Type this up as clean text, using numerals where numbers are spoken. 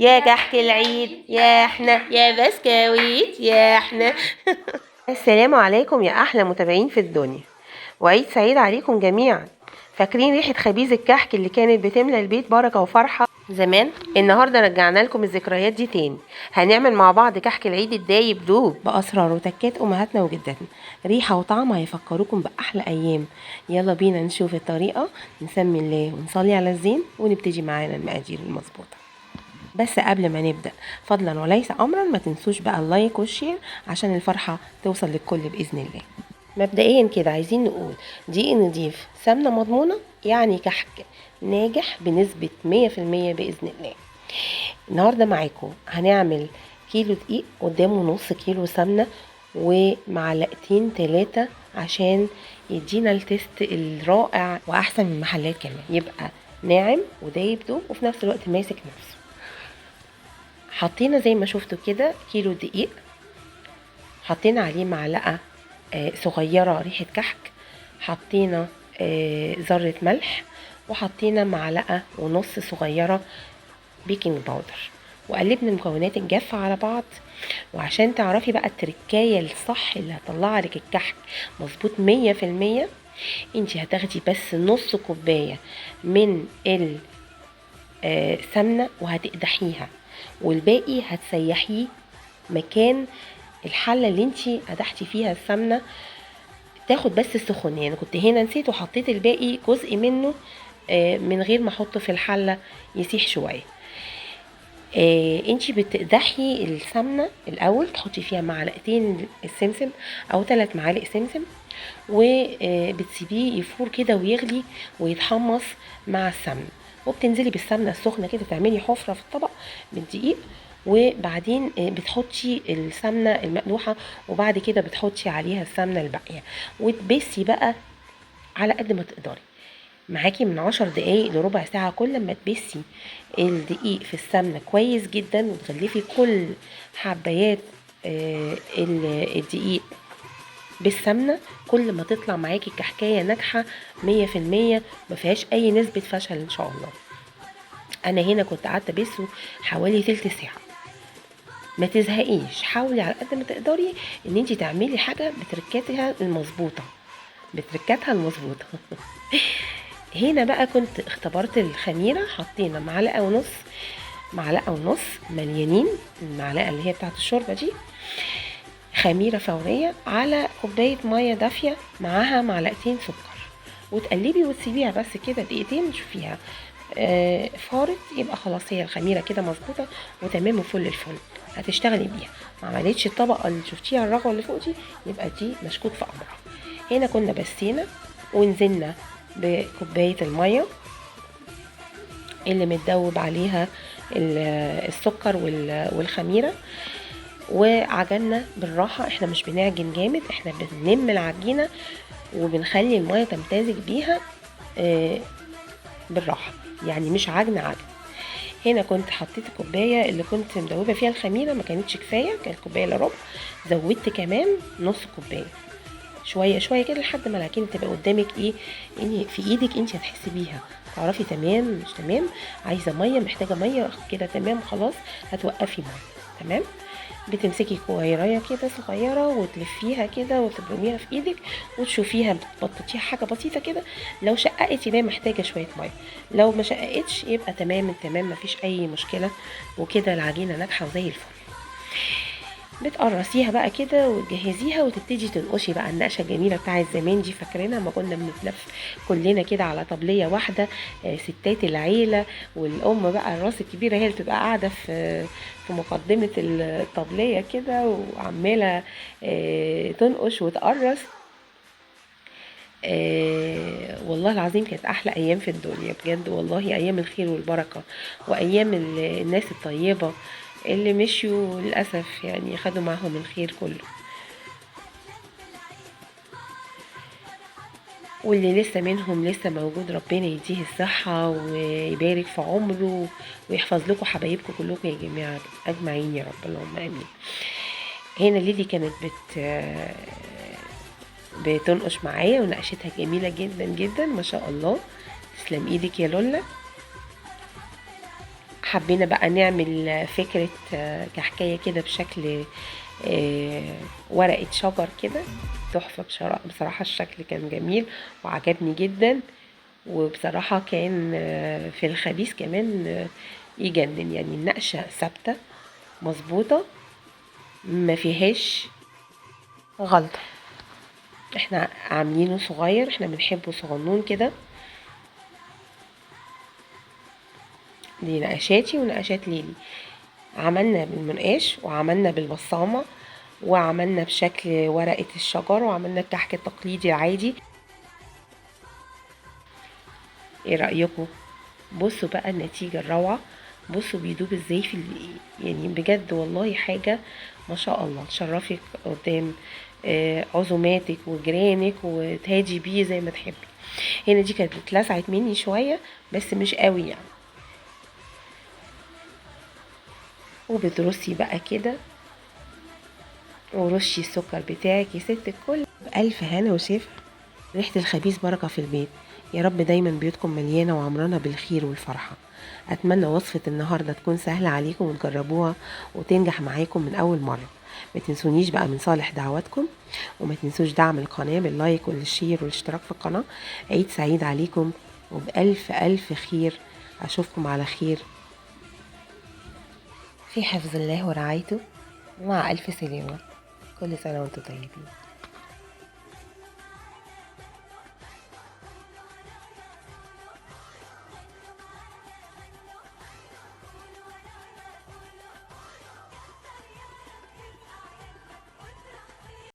يا كحك العيد يا احنا يا بسكويت يا احنا. السلام عليكم يا احلى متابعين في الدنيا، وعيد سعيد عليكم جميعا. فاكرين ريحة خبيز الكحك اللي كانت بتملى البيت بركة وفرحة زمان؟ النهاردة رجعنا لكم الذكريات دي تاني. هنعمل مع بعض كحك العيد الدايب دوب بأسرار وتكات أمهاتنا وجداتنا، ريحة وطعم هيفكروكم بأحلى أيام. يلا بينا نشوف الطريقة، نسمي الله ونصلي على الزين ونبتدي معانا المقادير المظبوطة. بس قبل ما نبدأ، فضلا وليس أمرا، ما تنسوش بقى اللايك والشير عشان الفرحة توصل للكل بإذن الله. مبدئيا كده عايزين نقول دقيق نضيف، سمنة مضمونة، يعني كحك ناجح بنسبة 100% بإذن الله. النهاردة معاكم هنعمل كيلو دقيق قدامه نص كيلو سمنة ومعلقتين 3 عشان يدينا التست الرائع وأحسن من المحلات كمان، يبقى ناعم ودايب دوب وفي نفس الوقت ماسك نفسه. حطينا زي ما شفتوا كده كيلو دقيق، حطينا عليه معلقة صغيرة ريحة كحك، حطينا ذرة ملح، وحطينا معلقة ونص صغيرة بيكنج باودر، وقلبنا المكونات الجافة على بعض. وعشان تعرفي بقى التركاية الصح اللي هطلع لك الكحك مظبوط 100%، انتي هتاخدي بس نص كوباية من السمنة وهتقدحيها، والباقي هتسيحيه مكان الحله اللي انتي قدحتي فيها السمنه، تاخد بس السخونيه. انا كنت هنا نسيت وحطيت الباقي جزء منه من غير ما احطه في الحله يسيح شويه. انتي بتقدحي السمنه الاول، تحطي فيها معلقتين السمسم او 3 معالق سمسم، وبتسيبيه يفور كده ويغلي ويتحمص مع السمنه، وبتنزلي بالسمنه السخنه كده، تعملي حفره في الطبق بالدقيق، وبعدين بتحطي السمنه المقدوحه، وبعد كده بتحطي عليها السمنه الباقيه، وتبسي بقى على قد ما تقدري. معاكي من 10 دقايق لربع ساعة كل ما تبسي الدقيق في السمنة كويس جدا، وتغلفي كل حبايات الدقيق بالسمنة، كل ما تطلع معاكي كحكاية ناجحة 100%، ما فيهاش اي نسبة فشل ان شاء الله. انا هنا كنت قعدت ابسه حوالي تلت ساعة. ما تزهقيش، حاولي على قد ما تقدري ان انتي تعملي حاجة بتركاتها المظبوطة، بتركاتها المظبوطة. هنا بقى كنت اختبرت الخميرة، حطينا معلقة ونص مليانين، المعلقة اللي هي بتاعت الشوربة دي، خميرة فورية على كوباية مية دافية معاها معلقتين سكر، وتقلبي وتسيبيها بس كده دقيقتين، تشوفيها فارت، يبقى خلاص هي الخميرة كده مظبوطة وتمام وفل الفل، هتشتغلي بيها. ما عملتش الطبقة اللي شفتيها الرغوة اللي فوق دي، يبقى دي مشكوك في امرها. هنا كنا بسينا ونزلنا بكوباية المية اللي متدوب عليها السكر والخميرة، وعجنا بالراحة. احنا مش بنعجن جامد، احنا بنلم العجينة وبنخلي المية تمتزج بيها بالراحة، يعني مش عجن. هنا كنت حطيت الكوبايه اللي كنت مدوبه فيها الخميره، ما كانتش كفايه، كانت كوبايه الا ربع، زودت كمان نص كوبايه، شويه شويه كده لحد ما العجينه تبقى قدامك ان في ايدك انت هتحسي بيها، تعرفي تمام مش تمام، عايزه ميه، محتاجه ميه كده، تمام خلاص هتوقفي ميه. تمام، بتمسكي كويرايه كده صغيره وتلفيها كده وتبرميها في ايدك وتشوفيها، بتبططيها حاجه بسيطه كده، لو شققت يبقى محتاجه شويه ميه، لو ما شققتش يبقى تمام تمام، مفيش اي مشكله، وكده العجينه ناجحه وزي الفل. بتقرصيها بقى كده وتجهزيها وتبتدي تنقشي بقى النقشه الجميله بتاعت زمان دي، فاكرينها ما كنا بنتلف كلنا كده على طبليه واحده، ستات العيله والام بقى الراس الكبيره هي اللي بتبقى قاعده في مقدمه الطبليه كده وعماله تنقش وتقرص. والله العظيم كانت احلى ايام في الدنيا بجد، والله ايام الخير والبركه، وايام الناس الطيبه اللي مشيوا للاسف، يعني خدوا معهم الخير كله، واللي لسه منهم لسه موجود ربنا يديه الصحة ويبارك في عمره ويحفظ لكم حبايبكم كلكم يا جماعة أجمعين يا رب، اللهم آمين. هنا ليدي كانت بتنقش معايا ونقشتها جميلة جدا جدا ما شاء الله، تسلم ايدك يا لولا. حبينا بقى نعمل فكرة كحكاية كده بشكل ورقة شجر كده تحفة. بصراحة الشكل كان جميل وعجبني جدا، وبصراحة كان في الخبيث كمان يجنن. يعني النقشة ثابتة مظبوطة ما فيهاش غلطة. احنا عاملينه صغير، احنا بنحبه صغنون كده. دي نقشاتي ونقشات ليلي. عملنا بالمنقاش وعملنا بالبصامة وعملنا بشكل ورقة الشجر وعملنا الكحك التقليدي العادي. ايه رأيكم؟ بصوا بقى النتيجة الروعة. بصوا بيدوب ازاي في يعني بجد والله حاجة ما شاء الله تشرفك قدام عزوماتك وجيرانك وتهادي بيه زي ما تحبي. هنا دي كانت اتلسعت مني شوية بس مش قوي يعني. وبترصي بقى كده ورشي السكر بتاعك يا ست الكل بألف هنا وشفا. ريحة الخبيث بركة في البيت. يا رب دايما بيوتكم مليانة وعمرانة بالخير والفرحة. أتمنى وصفة النهاردة تكون سهلة عليكم وتجربوها وتنجح معاكم من أول مرة. ما تنسونيش بقى من صالح دعواتكم، وما تنسوش دعم القناة باللايك والشير والاشتراك في القناة. عيد سعيد عليكم وبألف ألف خير. أشوفكم على خير في حفظ الله ورعايته. مع ألف سلامة. كل سنة وانتم طيبين.